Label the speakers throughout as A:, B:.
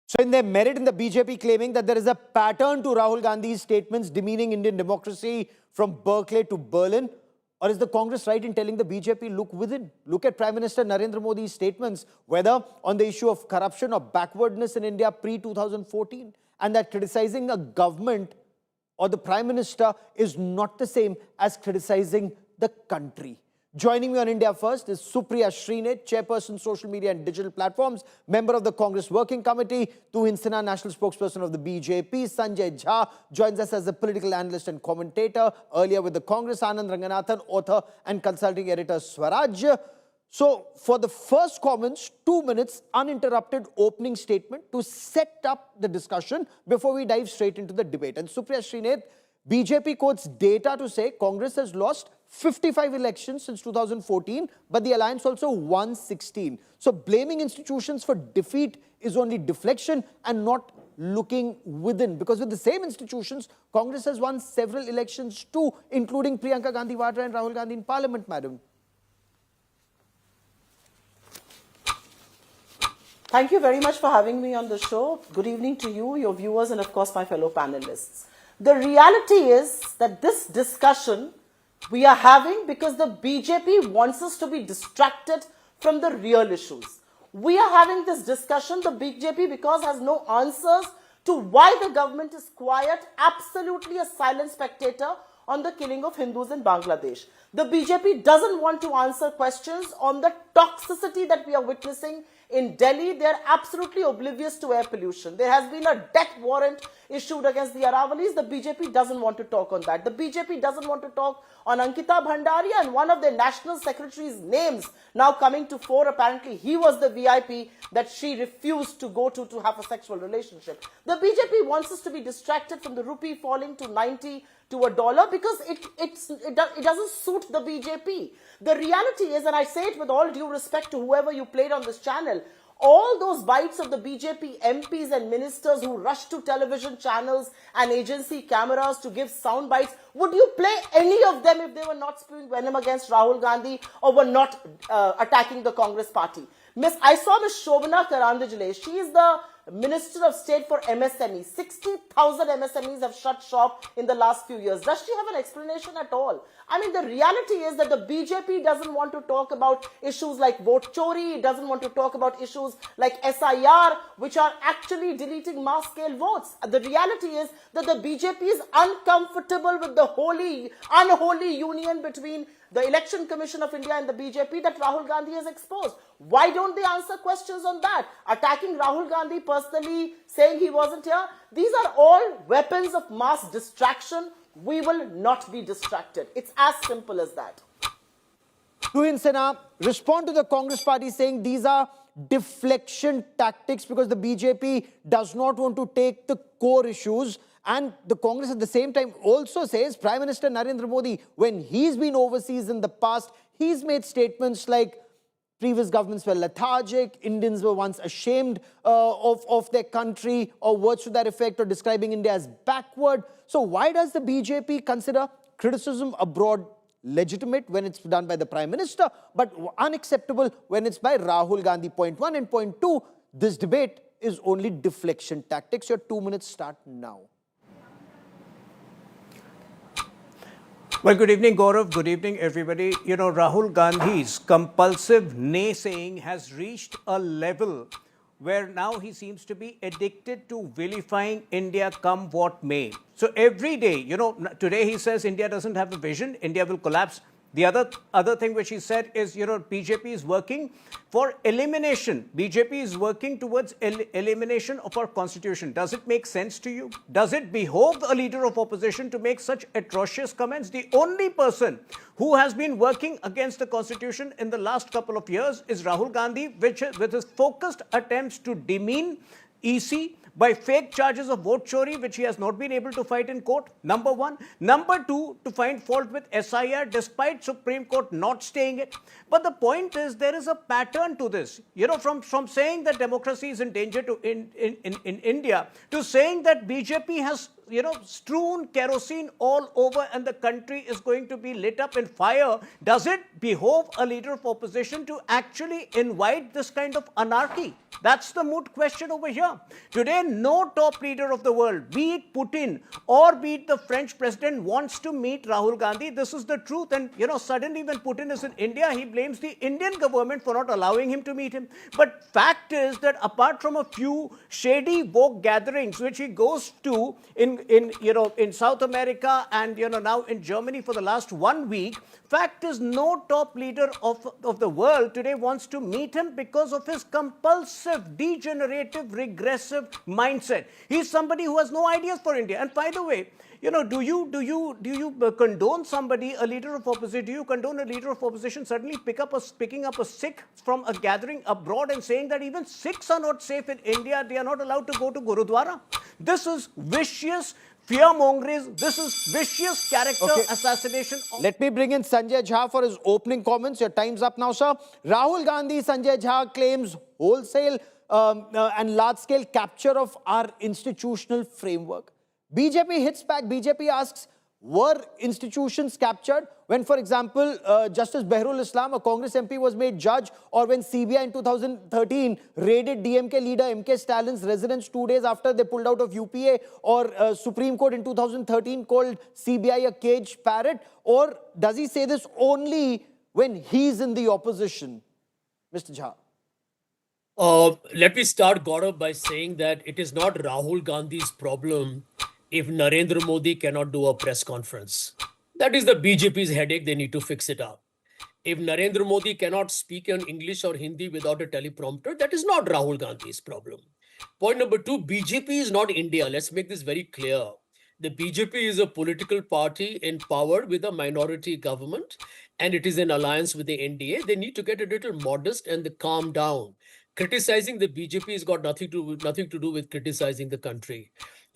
A: So in their merit in the BJP claiming that there is a pattern to Rahul Gandhi's statements demeaning Indian democracy from Berkeley to Berlin, or is the Congress right in telling the BJP, look within? Look at Prime Minister Narendra Modi's statements, whether on the issue of corruption or backwardness in India pre-2014, and that criticizing a government or the Prime Minister is not the same as criticizing the country. Joining me on India First is Supriya Shrinate, Chairperson, Social Media and Digital Platforms, member of the Congress Working Committee, Tuhin A, National Spokesperson of the BJP. Sanjay joins us as a political analyst and commentator, earlier with the Congress. Anand, Ranganathan, author and consulting editor, Swaraj. So, for the first comments, 2 minutes, uninterrupted opening statement to set up the discussion before we dive straight into the debate. And Supriya Shrinate, BJP quotes data to say Congress has lost 55 elections since 2014, but the alliance also won 16. So blaming institutions for defeat is only deflection and not looking within. Because with the same institutions, Congress has won several elections too, including Priyanka Gandhi Vadra and Rahul Gandhi in Parliament, madam.
B: Thank you very much for having me on the show. Good evening to you, your viewers, and of course my fellow panelists. The reality is that this discussion we are having because the BJP wants us to be distracted from the real issues. We are having this discussion, the BJP, because has no answers to why the government is quiet, absolutely a silent spectator on the killing of Hindus in Bangladesh. The BJP doesn't want to answer questions on the toxicity that we are witnessing in Delhi. They are absolutely oblivious to air pollution. There has been a death warrant issued against the Aravalis. The BJP doesn't want to talk on that. The BJP doesn't want to talk on Ankita Bhandaria and one of their national secretaries' names now coming to fore. Apparently, he was the VIP that she refused to go to have a sexual relationship. The BJP wants us to be distracted from the rupee falling to 90 to $1 because it doesn't suit the BJP. The reality is, and I say it with all due respect to whoever you played on this channel, all those bites of the BJP MPs and ministers who rush to television channels and agency cameras to give sound bites, would you play any of them if they were not spewing venom against Rahul Gandhi or were not attacking the Congress party? I saw Ms. Shobana Karandajale. She is the Minister of State for MSMEs. 60,000 MSMEs have shut shop in the last few years. Does she have an explanation at all? I mean, the reality is that the BJP doesn't want to talk about issues like vote chori. It doesn't want to talk about issues like SIR, which are actually deleting mass-scale votes. The reality is that the BJP is uncomfortable with the unholy union between the Election Commission of India and the BJP that Rahul Gandhi has exposed. Why don't they answer questions on that? Attacking Rahul Gandhi personally, saying he wasn't here. These are all weapons of mass distraction. We will not be distracted. It's as simple as that.
A: Tuhin A, respond to the Congress party saying these are deflection tactics because the BJP does not want to take the core issues. And the Congress at the same time also says Prime Minister Narendra Modi, when he's been overseas in the past, he's made statements like previous governments were lethargic, Indians were once ashamed of their country, or words to that effect, or describing India as backward. So why does the BJP consider criticism abroad legitimate when it's done by the Prime Minister, but unacceptable when it's by Rahul Gandhi? Point one. And point two, this debate is only deflection tactics. Your 2 minutes start now.
C: Well, good evening, Gaurav. Good evening, everybody. You know, Rahul Gandhi's compulsive naysaying has reached a level where now he seems to be addicted to vilifying India come what may. So every day, you know, today he says India doesn't have a vision, India will collapse. The other thing which he said is, you know, BJP is working for elimination. BJP is working towards elimination of our constitution. Does it make sense to you? Does it behove a leader of opposition to make such atrocious comments? The only person who has been working against the constitution in the last couple of years is Rahul Gandhi, with his focused attempts to demean EC, by fake charges of vote chori, which he has not been able to fight in court, number one. Number two, to find fault with SIR, despite Supreme Court not staying it. But the point is, there is a pattern to this. You know, from saying that democracy is in danger in India, to saying that BJP has, you know, strewn kerosene all over and the country is going to be lit up in fire, does it behove a leader of opposition to actually invite this kind of anarchy? That's the moot question over here. Today, no top leader of the world, be it Putin or be it the French president, wants to meet Rahul Gandhi. This is the truth. And, you know, suddenly when Putin is in India, he blames the Indian government for not allowing him to meet him. But fact is that apart from a few shady woke gatherings, which he goes to in South America and, you know, now in Germany for the last 1 week, fact is no top leader of the world today wants to meet him because of his compulsive, degenerative, regressive mindset. He's somebody who has no ideas for India. And by the way, you know, do you condone somebody, a leader of opposition, do you condone a leader of opposition suddenly picking up a Sikh from a gathering abroad and saying that even Sikhs are not safe in India, they are not allowed to go to Gurudwara? This is vicious fear-mongering. This is vicious character assassination.
A: Let me bring in Sanjay Jha for his opening comments. Your time's up now, sir. Rahul Gandhi, Sanjay Jha claims wholesale and large-scale capture of our institutional framework. BJP hits back. BJP asks, were institutions captured when, for example, Justice Behrul Islam, a Congress MP, was made judge, or when CBI in 2013 raided DMK leader MK Stalin's residence 2 days after they pulled out of UPA, or Supreme Court in 2013 called CBI a cage parrot? Or does he say this only when he's in the opposition? Mr. Jha.
D: Let me start, Gaurav, by saying that it is not Rahul Gandhi's problem if Narendra Modi cannot do a press conference. That is the BJP's headache. They need to fix it up. If Narendra Modi cannot speak in English or Hindi without a teleprompter, that is not Rahul Gandhi's problem. Point number two, BJP is not India. Let's make this very clear. The BJP is a political party empowered with a minority government, and it is in alliance with the NDA. They need to get a little modest and calm down. Criticizing the BJP has got nothing to do with criticizing the country.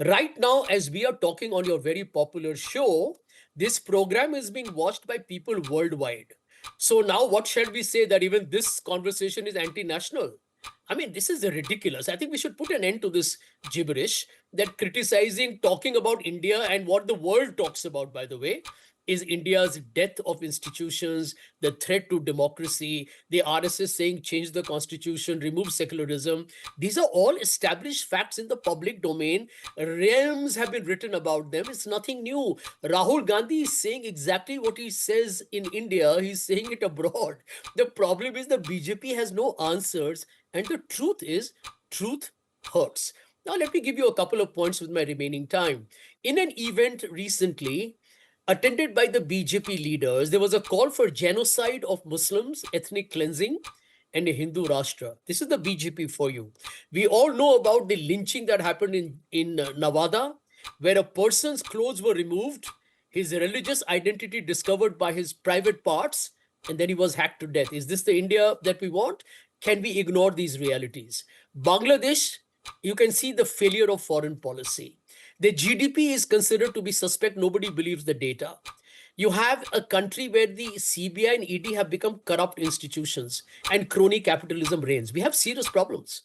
D: Right now, as we are talking on your very popular show, this program is being watched by people worldwide. So now what shall we say, that even this conversation is anti-national? I mean, this is ridiculous. I think we should put an end to this gibberish that criticizing, talking about India, and what the world talks about, by the way, is India's death of institutions, the threat to democracy, the RSS saying change the constitution, remove secularism. These are all established facts in the public domain. Realms have been written about them. It's nothing new. Rahul Gandhi is saying exactly what he says in India. He's saying it abroad. The problem is the BJP has no answers. And the truth is, truth hurts. Now, let me give you a couple of points with my remaining time. In an event recently, attended by the BJP leaders, there was a call for genocide of Muslims, ethnic cleansing, and a Hindu Rashtra. This is the BJP for you. We all know about the lynching that happened in Nevada, where a person's clothes were removed, his religious identity discovered by his private parts, and then he was hacked to death. Is this the India that we want? Can we ignore these realities? Bangladesh, you can see the failure of foreign policy. The GDP is considered to be suspect. Nobody believes the data. You have a country where the CBI and ED have become corrupt institutions and crony capitalism reigns. We have serious problems.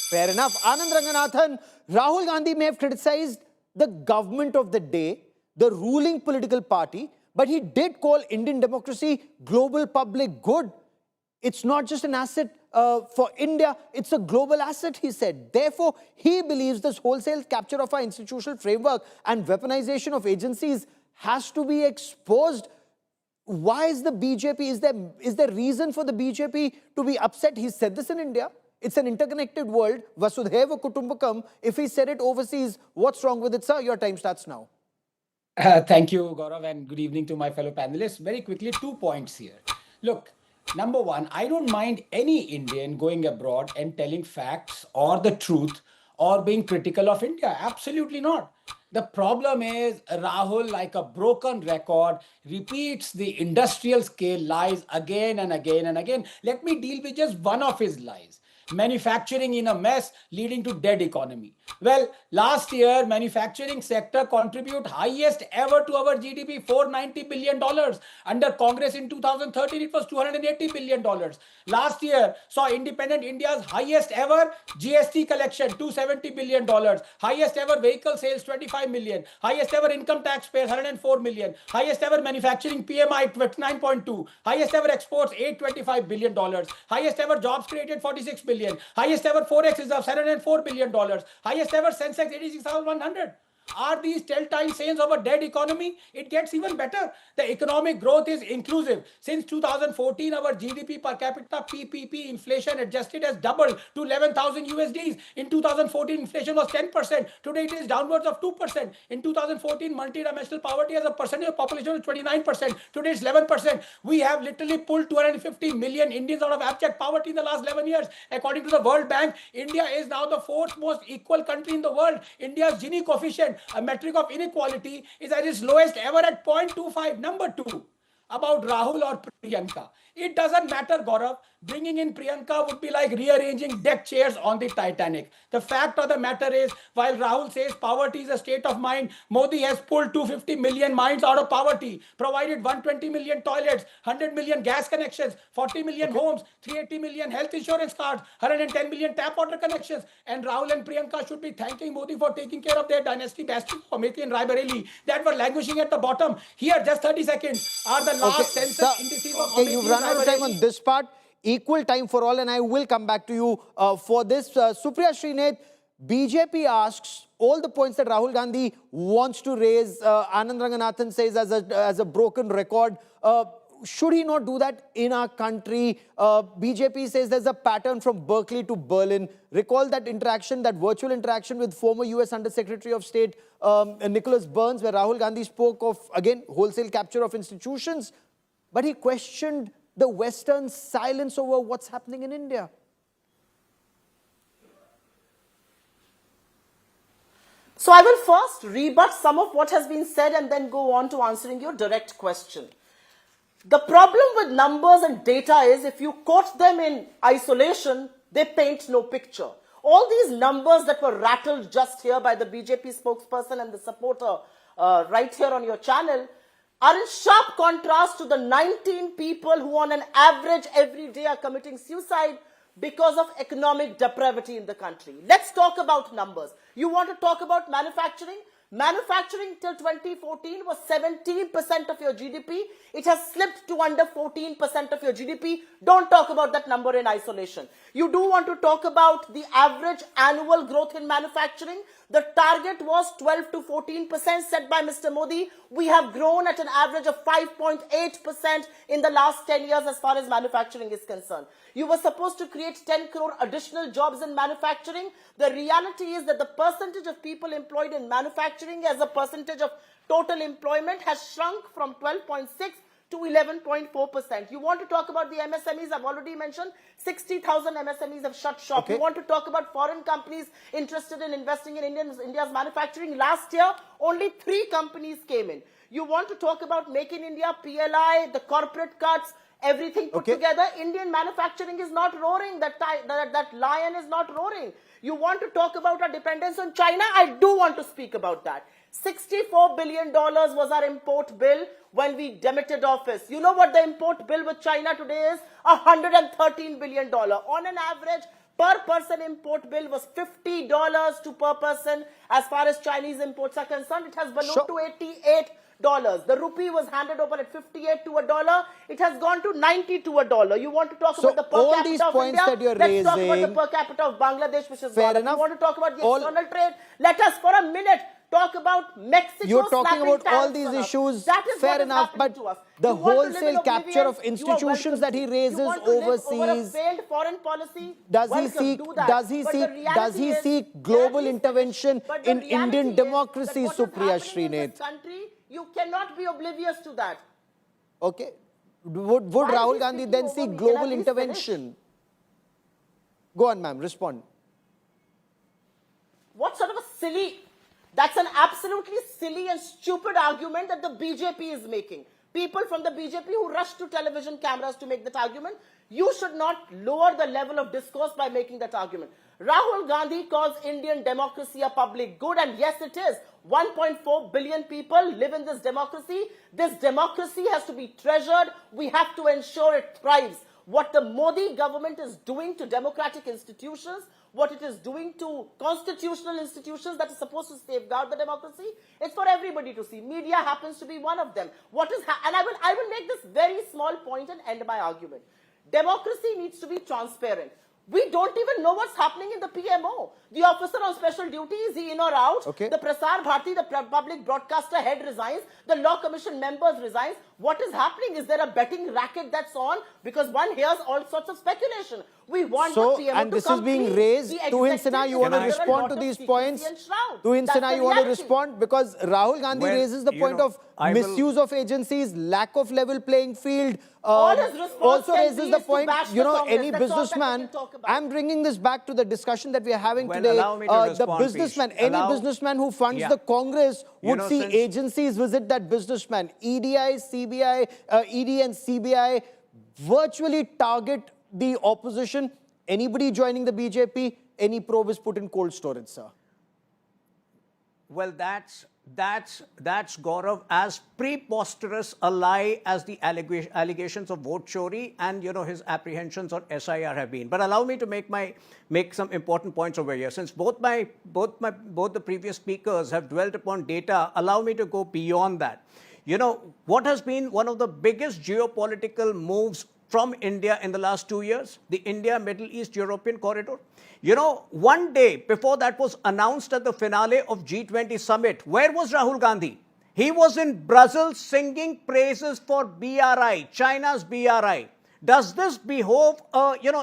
A: Fair enough. Anand, Ranganathan, Rahul Gandhi may have criticized the government of the day, the ruling political party, but he did call Indian democracy global public good. It's not just an asset for India, it's a global asset, he said. Therefore, he believes this wholesale capture of our institutional framework and weaponization of agencies has to be exposed. Why is the BJP, is there reason for the BJP to be upset? He said this in India. It's an interconnected world. Vasudhaiva Kutumbakam. If he said it overseas, what's wrong with it, sir? Your time starts now.
E: Thank you, Gaurav, and good evening to my fellow panelists. Very quickly, 2 points here. Look, number one, I don't mind any Indian going abroad and telling facts or the truth or being critical of India. Absolutely not. The problem is Rahul, like a broken record, repeats the industrial scale lies again and again and again. Let me deal with just one of his lies. manufacturing in a mess, leading to dead economy. Well, last year, manufacturing sector contribute highest ever to our GDP, $490 billion. Under Congress in 2013, it was $280 billion. Last year saw independent India's highest ever GST collection, $270 billion. Highest ever vehicle sales, 25 million. Highest ever income taxpayers, 104 million. Highest ever manufacturing PMI, 29.2. Highest ever exports, $825 billion. Highest ever jobs created, 46 billion. Highest ever forex reserves, $104 billion. Highest ever Sensex, 86,100. Are these telltale signs of a dead economy? It gets even better. The economic growth is inclusive. Since 2014, our GDP per capita PPP inflation adjusted has doubled to 11,000 USDs. In 2014, inflation was 10%. Today, it is downwards of 2%. In 2014, multidimensional poverty as a percentage of population was 29%. Today, it's 11%. We have literally pulled 250 million Indians out of abject poverty in the last 11 years. According to the World Bank, India is now the fourth most equal country in the world. India's Gini coefficient, a metric of inequality, is at its lowest ever at 0.25. Number two, about Rahul or Priyanka. It doesn't matter, Gaurav. Bringing in Priyanka would be like rearranging deck chairs on the Titanic. The fact of the matter is, while Rahul says poverty is a state of mind, Modi has pulled 250 million minds out of poverty, provided 120 million toilets, 100 million gas connections, 40 million homes, 380 million health insurance cards, 110 million tap water connections. And Rahul and Priyanka should be thanking Modi for taking care of their dynasty bastions, Amethi and Raebareli, that were languishing at the bottom. Here, just 30 seconds, are the last census indices of
A: Okay, you've
E: Amethi
A: run
E: and
A: out of time on
E: Raebareli.
A: this part. Equal time for all, and I will come back to you for this. Supriya Shrinate, BJP asks all the points that Rahul Gandhi wants to raise. Anand Ranganathan says as a broken record. Should he not do that in our country? BJP says there's a pattern from Berkeley to Berlin. Recall that interaction, that virtual interaction with former US Under Secretary of State Nicholas Burns, where Rahul Gandhi spoke of, again, wholesale capture of institutions. But he questioned the Western silence over what's happening in India.
B: So I will first rebut some of what has been said and then go on to answering your direct question. The problem with numbers and data is if you quote them in isolation, they paint no picture. All these numbers that were rattled just here by the BJP spokesperson and the supporter right here on your channel are in sharp contrast to the 19 people who on an average every day are committing suicide because of economic depravity in the country. Let's talk about numbers. You want to talk about manufacturing? Manufacturing till 2014 was 17% of your GDP. It has slipped to under 14% of your GDP. Don't talk about that number in isolation. You do want to talk about the average annual growth in manufacturing. The target was 12 to 14% set by Mr. Modi. We have grown at an average of 5.8% in the last 10 years as far as manufacturing is concerned. You were supposed to create 10 crore additional jobs in manufacturing. The reality is that the percentage of people employed in manufacturing as a percentage of total employment has shrunk from 12.6 to 11.4%. You want to talk about the MSMEs? I've already mentioned 60,000 MSMEs have shut shop.
A: Okay.
B: You want to talk about foreign companies interested in investing in India's manufacturing? Last year, only 3 companies came in. You want to talk about Make in India, PLI, the corporate cuts, everything put together. Indian manufacturing is not roaring. That lion is not roaring. You want to talk about our dependence on China? I do want to speak about that. $64 billion was our import bill when we demitted office. You know what the import bill with China today is? $113 billion. On an average, per person import bill was $50 to per person. As far as Chinese imports are concerned, it has ballooned to $88. The rupee was handed over at 58 to a dollar. It has gone to 90 to a dollar. You want to talk about the per
A: all
B: capita
A: these
B: of
A: points
B: India?
A: that you're
B: Let's talk about
A: raising,
B: the per capita of Bangladesh, which is
A: fair
B: gone.
A: enough.
B: You want to talk about the
A: All-
B: external trade? Let us for a minute talk about Mexico.
A: You're talking
B: slapping
A: about all
B: tariffs
A: these
B: on us.
A: issues,
B: That is
A: fair
B: what is
A: enough,
B: happening
A: but
B: to us.
A: the
B: You want to live in
A: wholesale capture of
B: oblivion? You are
A: institutions that he
B: welcome to.
A: raises
B: You want to live over a
A: overseas,
B: failed foreign policy?
A: does he
B: Welcome,
A: seek
B: do that.
A: does he
B: But the
A: seek
B: reality
A: does he
B: is
A: seek global
B: that is
A: intervention
B: finished. But the
A: in
B: reality
A: Indian
B: is
A: democracy,
B: that what is
A: Supriya
B: happening in
A: Shrinate?
B: this country, you cannot be oblivious to that.
A: Okay, would
B: Why is
A: Rahul
B: he
A: Gandhi
B: speaking
A: then
B: over
A: seek
B: me? Can I
A: global
B: please
A: intervention? Go on, ma'am, respond.
B: What sort of a silly, that's an absolutely silly and stupid argument that the BJP is making. People from the BJP who rush to television cameras to make that argument. You should not lower the level of discourse by making that argument. Rahul Gandhi calls Indian democracy a public good, and yes, it is. 1.4 billion people live in this democracy. This democracy has to be treasured. We have to ensure it thrives. What the Modi government is doing to democratic institutions, what it is doing to constitutional institutions that is supposed to safeguard the democracy, it's for everybody to see. Media happens to be one of them. And I will make this very small point and end my argument. Democracy needs to be transparent. We don't even know what's happening in the PMO. The officer on special duty, is he in or out?
A: Okay.
B: The Prasar Bharati, the public broadcaster head resigns. The law commission members resigns. What is happening? Is there a betting racket that's on? Because one hears all sorts of speculation. We want the PMO
A: and
B: to
A: this
B: come
A: is being
B: clean.
A: raised.
B: The
A: Tuhin Sinha, you want to
B: executive
A: respond
B: is
A: to
B: under a
A: these
B: lot of
A: points?
B: secrecy and shroud.
A: Tuhin
B: That's
A: Sinha,
B: the
A: you want to
B: reality.
A: respond? Because Rahul Gandhi
C: Well,
A: raises the
C: you
A: point
C: know,
A: of
C: I will-
A: misuse of agencies, lack of level playing field.
B: All his response
A: Also
B: can
A: raises
B: be
A: the
B: is to
A: point,
B: bash
A: you
B: the
A: know,
B: Congress.
A: any
B: That's all that they
A: businessman,
B: can talk about.
A: I'm bringing this back to the discussion that we are having
C: Well,
A: today.
C: allow me to
A: The
C: respond,
A: businessman,
C: Piyush.
A: any
C: Allow-
A: businessman who funds
C: Yeah.
A: the Congress
C: You
A: would
C: know,
A: see
C: since-
A: agencies visit that businessman. EDI, CBI, ED and CBI virtually target the opposition. Anybody joining the BJP, any probe is put in cold storage, sir.
C: Well, that's Gaurav, as preposterous a lie as the allegations of vote chori and his apprehensions on SIR have been. But allow me to make some important points over here. Since both the previous speakers have dwelt upon data, allow me to go beyond that. What has been one of the biggest geopolitical moves from India in the last 2 years? The India, Middle East, European corridor. One day before that was announced at the finale of G20 summit, where was Rahul Gandhi? He was in Brussels singing praises for BRI, China's BRI. Does this behove,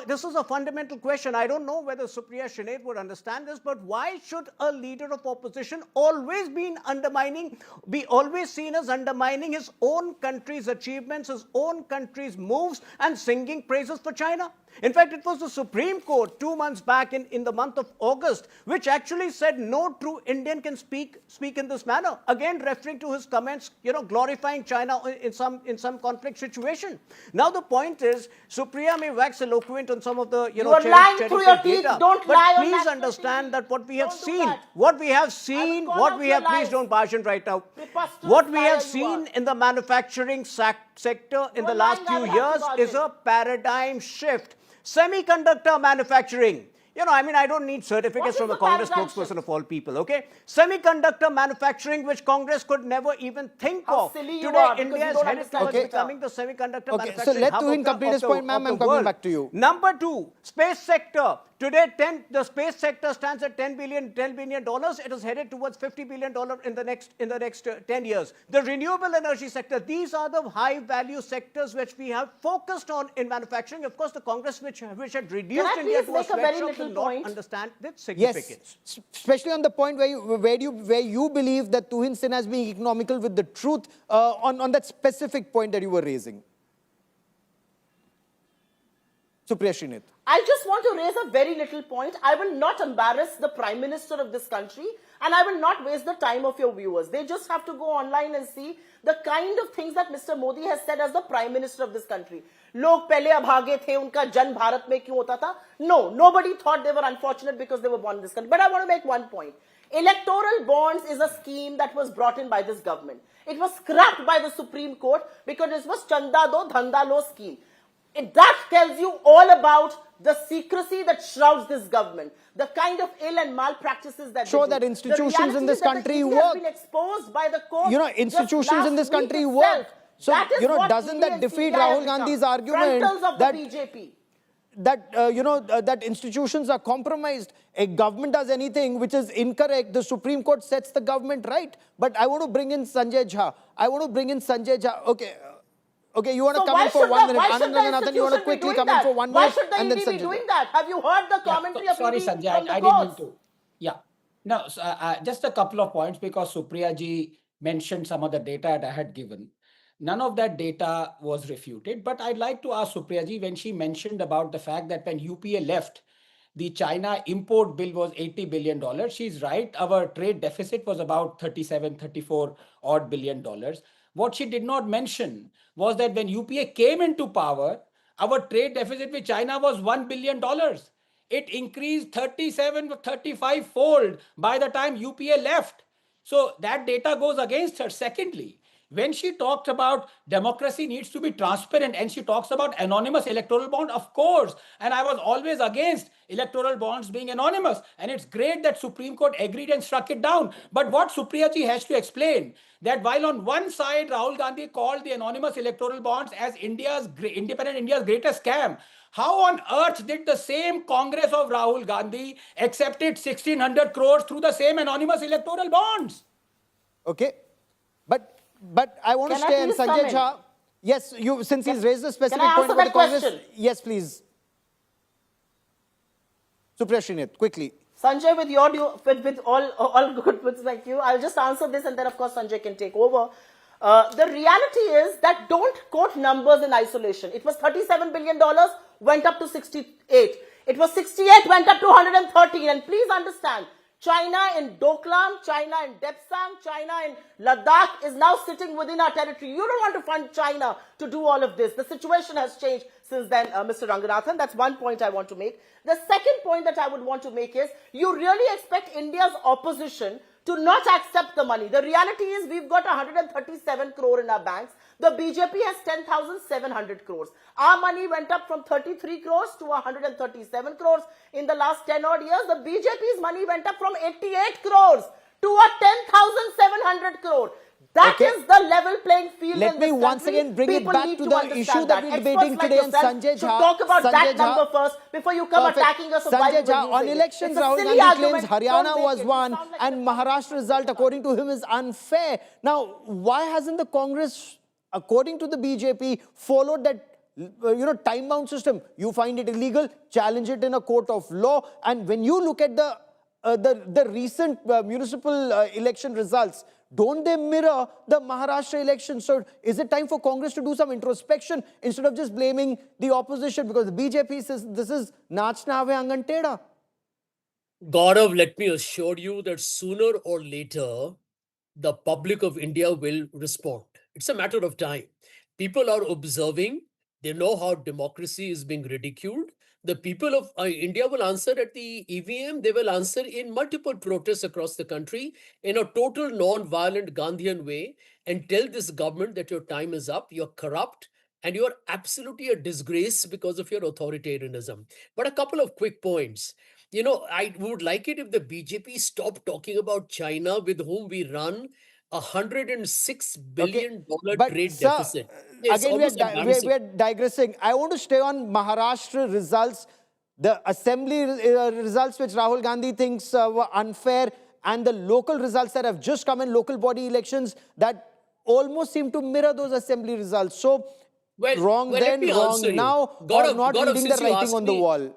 C: this is a fundamental question. I don't know whether Supriya Shrinate would understand this, but why should a leader of opposition be always seen as undermining his own country's achievements, his own country's moves, and singing praises for China? In fact, it was the Supreme Court 2 months back in the month of August, which actually said no true Indian can speak in this manner. Again, referring to his comments, glorifying China in some conflict situation. Now the point is, Supriya may wax eloquent on some of the
B: You are lying through your teeth.
C: data,
B: Don't
C: but
B: lie on
C: please
B: national
C: understand
B: TV.
C: that what we have
B: Don't do
C: seen,
B: that.
C: what we have
B: I
C: seen,
B: will call
C: what
B: out
C: we
B: your
C: have, please
B: lies.
C: don't barge in right now.
B: Preposterous
C: What we
B: liar
C: have
B: you
C: seen
B: are.
C: in the manufacturing sector in
B: You
C: the
B: are
C: last
B: lying, I
C: few
B: will have
C: years
B: to
C: is
B: bargain.
C: a paradigm shift. Semiconductor manufacturing. I don't need certificates
B: What
C: from
B: is
C: a
B: the
C: Congress
B: paradigm
C: spokesperson
B: shift?
C: of all people, okay? Semiconductor manufacturing, which Congress could never even think
B: How
C: of.
B: silly you
C: Today,
B: are, because
C: India
B: you
C: is
B: don't
C: headed
B: understand
C: towards
B: data.
C: becoming the semiconductor
A: Okay, so
C: manufacturing
A: let
C: hub
A: Tuhin
C: of the-
A: complete his
C: of the-
A: point, ma'am.
C: of the
A: I'm coming
C: world.
A: back to you.
C: Number two, space sector. Today, the space sector stands at $10 billion. It is headed towards $50 billion in the next 10 years. The renewable energy sector, these are the high-value sectors which we have focused on in manufacturing. Of course, the Congress, which had reduced
B: I
C: India
B: please
C: to a
B: make a very
C: sweatshop,
B: little
C: will not
B: point?
C: understand its
A: Yes,
C: significance.
A: especially on the point where you believe that Tuhin Sinha is being economical with the truth on that specific point that you were raising. Supriya Shrinate.
B: I just want to raise a very little point. I will not embarrass the Prime Minister of this country, and I will not waste the time of your viewers. They just have to go online and see the kind of things that Mr. Modi has said as the Prime Minister of this country. लोग पहले अभागे थे, उनका जन्म भारत में क्यों होता था? No, nobody thought they were unfortunate because they were born in this country. But I want to make one point. Electoral bonds is a scheme that was brought in by this government. It was scrapped by the Supreme Court because it was Chanda Do, Dhanda Lo scheme. That tells you all about the secrecy that shrouds this government, the kind of ill and malpractices that
A: Show
B: they do.
A: that institutions
B: The
A: in
B: reality
A: this
B: is that
A: country
B: the EC
A: work.
B: has been exposed by the court.
A: Institutions in this country
B: itself.
A: work. So,
B: That is what
A: doesn't
B: ED
A: that
B: and
A: defeat
B: CBI
A: Rahul
B: have
A: Gandhi's
B: become.
A: argument
B: Frontals of
A: that
B: the BJP.
A: that institutions are compromised? A government does anything which is incorrect, the Supreme Court sets the government right. But I want to bring in Sanjay Jha. Okay, you want to come in for 1 minute. Anand, Ranganathan, you want to quickly come in for 1
B: Why
A: minute,
B: should the
A: and then
B: ED be
A: Sanjay.
B: doing that? Have you heard the commentary of
E: Sorry,
B: ED
E: Sanjay,
B: from the
E: I didn't mean
B: courts?
E: to. Yeah. No, just a couple of points because Supriya ji mentioned some of the data that I had given. None of that data was refuted, but I'd like to ask Supriya ji when she mentioned about the fact that when UPA left, the China import bill was $80 billion. She's right. Our trade deficit was about 34 odd billion dollars. What she did not mention was that when UPA came into power, our trade deficit with China was $1 billion. It increased 37 to 35 fold by the time UPA left. So that data goes against her. Secondly, when she talked about democracy needs to be transparent and she talks about anonymous electoral bond, of course, and I was always against electoral bonds being anonymous, and it's great that Supreme Court agreed and struck it down. But what Supriya ji has to explain, that while on one side Rahul Gandhi called the anonymous electoral bonds as independent India's greatest scam, how on earth did the same Congress of Rahul Gandhi accepted 1,600 crores through the same anonymous electoral bonds?
A: Okay, but I want to
B: Can I
A: stay and
B: please come
A: Sanjay
B: in?
A: Jha. Yes, you since he's raised a specific
B: I
A: point
B: answer
A: about the
B: that
A: Congress.
B: question?
A: Yes, please. Supriya Shrinate, quickly.
B: Sanjay, with all good words like you, I'll just answer this and then of course Sanjay can take over. The reality is that don't quote numbers in isolation. It was $37 billion, went up to 68. It was 68, went up to 113. And please understand, China in Doklam, China in Depsang, China in Ladakh is now sitting within our territory. You don't want to fund China to do all of this. The situation has changed since then, Mr. Ranganathan. That's one point I want to make. The second point that I would want to make is, you really expect India's opposition to not accept the money. The reality is we've got 137 crore in our banks. The BJP has 10,700 crores. Our money went up from 33 crores to 137 crores. In the last 10 odd years, the BJP's money went up from 88 crores to a 10,700 crore. That is the level playing field.
A: Let
B: in
A: me
B: this
A: once
B: country.
A: again bring it
B: People
A: back
B: need
A: to
B: to
A: the
B: understand
A: issue that we're debating
B: Experts like
A: today, and
B: yourself
A: Sanjay
B: should
A: Jha.
B: talk about
A: Sanjay
B: that
A: Jha.
B: number first before you come
A: Perfect.
B: attacking us. of why
A: Sanjay
B: we're
A: Jha, on
B: using it.
A: elections,
B: It's a
A: Rahul
B: silly
A: Gandhi claims
B: argument. Don't
A: Haryana
B: make
A: was
B: it. You
A: won
B: sound like
A: and
B: a-
A: Maharashtra result, according to him, is unfair. Now, why hasn't the Congress, according to the BJP, followed that time-bound system? You find it illegal, challenge it in a court of law. And when you look at the recent municipal election results, don't they mirror the Maharashtra election? So is it time for Congress to do some introspection instead of just blaming the opposition? Because the BJP says this is Nach na ave angan teda.
D: Gaurav, let me assure you that sooner or later, the public of India will respond. It's a matter of time. People are observing, they know how democracy is being ridiculed. The people of India will answer at the EVM, they will answer in multiple protests across the country in a total non-violent Gandhian way and tell this government that your time is up, you're corrupt, and you're absolutely a disgrace because of your authoritarianism. But a couple of quick points. I would like it if the BJP stopped talking about China, with whom we run $106
A: Okay,
D: billion
A: but
D: trade
A: sir,
D: deficit. It's
A: again
D: almost embarrassing.
A: we're digressing. I want to stay on Maharashtra results, the assembly results which Rahul Gandhi thinks were unfair, and the local results that have just come in, local body elections that almost seem to mirror those assembly results. So wrong
D: Let
A: then,
D: me answer
A: wrong
D: you.
A: now, or not
D: Gaurav,
A: reading the writing on the wall.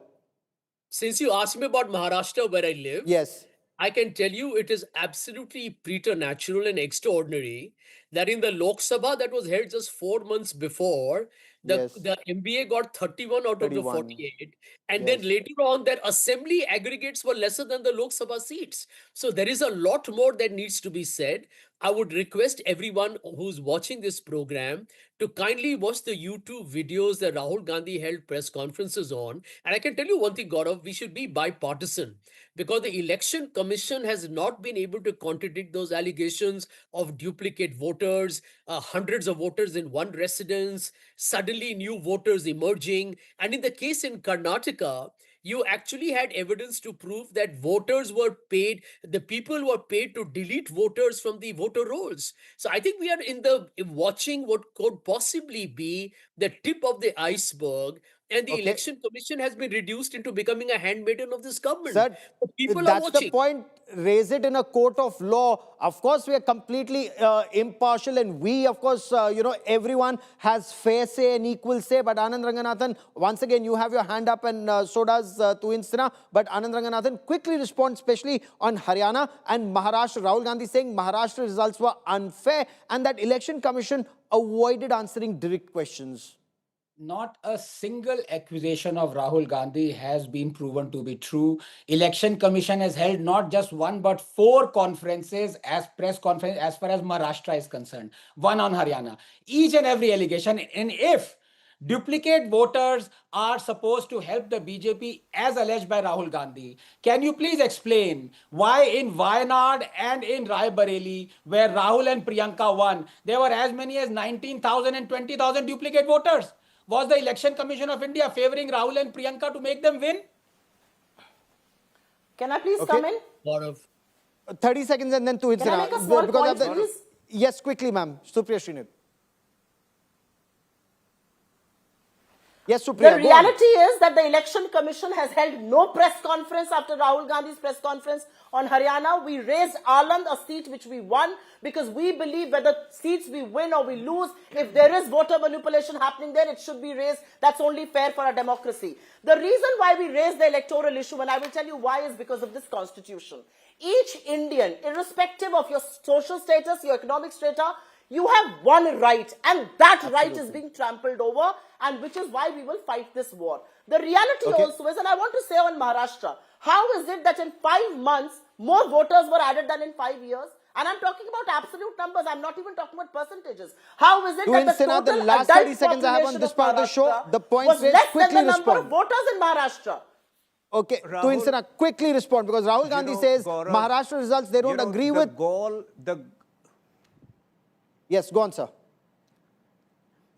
D: since you asked me about Maharashtra, where I live,
A: Yes.
D: I can tell you it is absolutely preternatural and extraordinary that in the Lok Sabha that was held just 4 months before,
A: Yes.
D: the MBA got 31 out of the
A: 31.
D: 48. And then
A: Yes.
D: later on, their assembly aggregates were lesser than the Lok Sabha seats. So there is a lot more that needs to be said. I would request everyone who's watching this program to kindly watch the YouTube videos that Rahul Gandhi held press conferences on. And I can tell you one thing, Gaurav, we should be bipartisan, because the election commission has not been able to contradict those allegations of duplicate voters, hundreds of voters in one residence, suddenly new voters emerging. And in the case in Karnataka, you actually had evidence to prove that voters were paid, the people were paid to delete voters from the voter rolls. So I think we are in the watching what could possibly be the tip of the iceberg, and the
A: Okay.
D: election commission has been reduced into becoming a handmaiden of this government.
A: Sir,
D: But people are
A: that's the
D: watching.
A: point. Raise it in a court of law. Of course, we are completely impartial, and we, of course, everyone has fair say and equal say. But Anand Ranganathan, once again, you have your hand up, and so does Tuhin A. But Anand Ranganathan, quickly respond, especially on Haryana and Maharashtra. Rahul Gandhi saying Maharashtra results were unfair, and that election commission avoided answering direct questions.
E: Not a single accusation of Rahul Gandhi has been proven to be true. Election Commission has held not just one but four conferences as press conference as far as Maharashtra is concerned. One on Haryana. Each and every allegation, and if Duplicate voters are supposed to help the BJP as alleged by Rahul Gandhi. Can you please explain why in Wayanad and in Raebareli, where Rahul and Priyanka won, there were as many as 19,000 and 20,000 duplicate voters? Was the Election Commission of India favoring Rahul and Priyanka to make them win?
B: Can I please come in?
D: Gaurav.
A: 30 seconds and then Tuhin
B: Can I
A: Sinha.
B: make a small
A: Because
B: point,
A: of the-
B: please?
A: Yes, quickly, ma'am. Supriya Shrinate. Yes, Supriya,
B: The
A: go on.
B: reality is that the Election Commission has held no press conference after Rahul Gandhi's press conference on Haryana. We raised Anand, a seat which we won, because we believe whether seats we win or we lose, if there is voter manipulation happening there, it should be raised. That's only fair for our democracy. The reason why we raised the electoral issue, and I will tell you why, is because of this constitution. Each Indian, irrespective of your social status, your economic strata, you have one right, and that right is being trampled over, and which is why we will fight this war. The reality also is, and I want to say on Maharashtra, how is it that in 5 months, more voters were added than in 5 years? And I'm talking about absolute numbers. I'm not even talking about percentages. How is it
A: Tuhin
B: that the
A: Sinha, the
B: total
A: last
B: adult
A: 30 seconds I have on
B: population
A: this
B: of
A: part of the show,
B: Maharashtra
A: the points
B: was
A: raised,
B: less than
A: quickly
B: the number of
A: respond.
B: voters in Maharashtra?
A: Okay,
C: Rahul-
A: Tuhin Sinha, quickly respond, because Rahul Gandhi says
C: Gaurav,
A: Maharashtra results they don't agree
C: the
A: with.
C: goal,
A: Yes, go on, sir.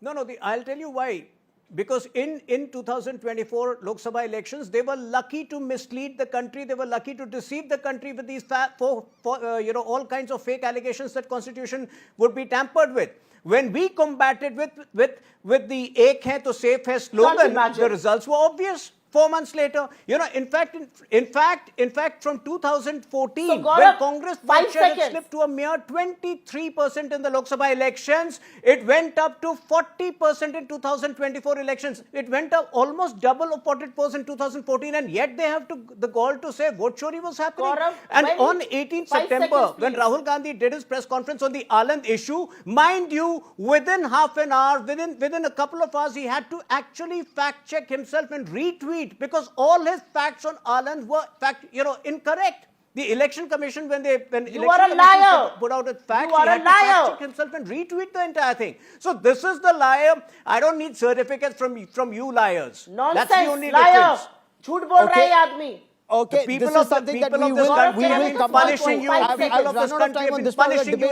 C: No, I'll tell you why. Because in 2024 Lok Sabha elections, they were lucky to mislead the country. They were lucky to deceive the country with these all kinds of fake allegations that constitution would be tampered with. When we combated with the "Ek hai to safe hai" slogan,
B: imagine.
C: the results were obvious. 4 months later, in fact, from 2014,
B: So, Gaurav,
C: when Congress
B: 5
C: share had
B: seconds.
C: slipped to a mere 23% in the Lok Sabha elections, it went up to 40% in 2024 elections. It went up almost double of what it was in 2014, and yet they have the gall to say what chori was happening.
B: Gaurav,
C: And
B: when-
C: on 18th
B: 5
C: September,
B: seconds,
C: when
B: please.
C: Rahul Gandhi did his press conference on the Anand issue, mind you, within half an hour, within a couple of hours, he had to actually fact check himself and retweet, because all his facts on Anand were incorrect. The Election Commission, when Election
B: are a
C: Commission
B: liar.
C: put out its facts,
B: You are
C: he
B: a
C: had to fact
B: liar.
C: check himself and retweet the entire thing. So this is the liar. I don't need certificates from you liars.
B: Nonsense,
C: That's the only
B: liar.
C: difference.
B: झूठ बोल रहा है ये आदमी.
A: Okay,
C: The people
A: this
C: of
A: is
C: the
A: something that
C: people
A: we
C: of this
A: will
C: country
B: have
A: we
B: been
A: will come back to.
B: punishing you.
A: I've
B: People
A: run
B: of
A: out
C: this
A: of
C: country
A: time
C: have
A: on
C: been
A: this part of the
C: punishing you
A: debate.